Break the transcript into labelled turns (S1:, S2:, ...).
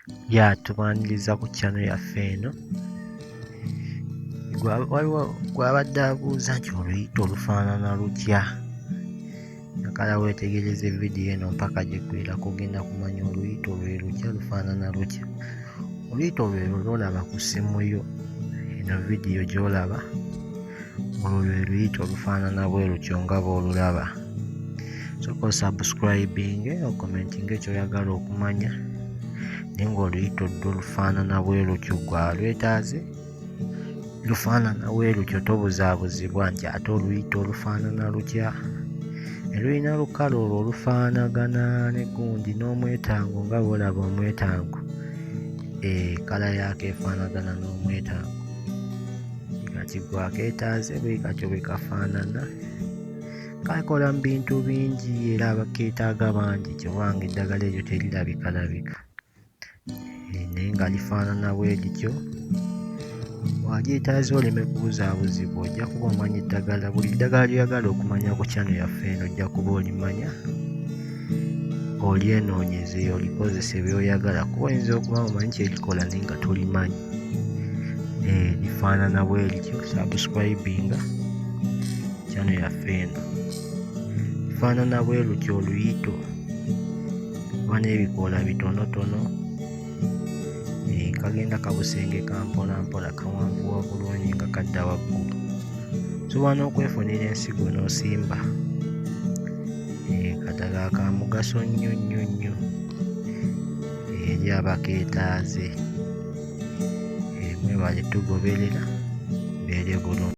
S1: Tubaniriza ku channel yaffe eno. Waliwo gwabadde abuuza nti oluyita olufaanana lutya? Nakala weetegereze vidiyo eno mpaka gy'eggweerako ogenda kumanya oluyita olwo lutya, lufaanana lutya. Oluyita olwo lw'olaba ku ssimu yo, eno vidiyo gy'olaba, olwo lwe luyita olufaanana bwe lutyo nga bw'olulaba. Sooka osubscribinge, okomentinge ky'oyagala okumanya, naye ng'oluyita olwo lufaanana bwe lutyo ggwe alwetaaze, lufaanana bwe lutyo tobuzaabuzibwa nti ate oluyita olufaanana lutya. Lulina lukala olwo olufaanagana ne gundi n'omwetango nga bw'olaba omwetango. Kala yaako efaanagana n'omwetango. Kati ggwe akeetaaze bwe katyo bwe kafaanana. Kakola mu bintu bingi era abakeetaaga bangi, ky'obanga eddagala eryo terirabika. Naye nga lifaanana bwe lityo. Bw'alyetaaze oleme kubuzaabuzibwa, ojja kuba omanya eddagala. Buli ddagala ly'oyagala okumanya ku channel yaffe eno ojja kuba olimanya. Olyenoonyeze olikozese by'oyagala, kuba oyinza okuba omanyi kyerikola naye nga tolimanyi. Lifaanana bwe lityo. Subscribinga channel yaffe eno. Lifaanana bwe lutyo oluyito. Kuba n'ebikoola bitonotono. Kagenda kabusengeka mpola mpola, kawanvuwa bulungi nga kadda waggulu. Osobola n'okwefunira ensigo n'osimba. Kaddagala ka mugaso nnyo nnyo nnyo eri abakeetaaze. Mwebale tugoberera, mbeere bulungi.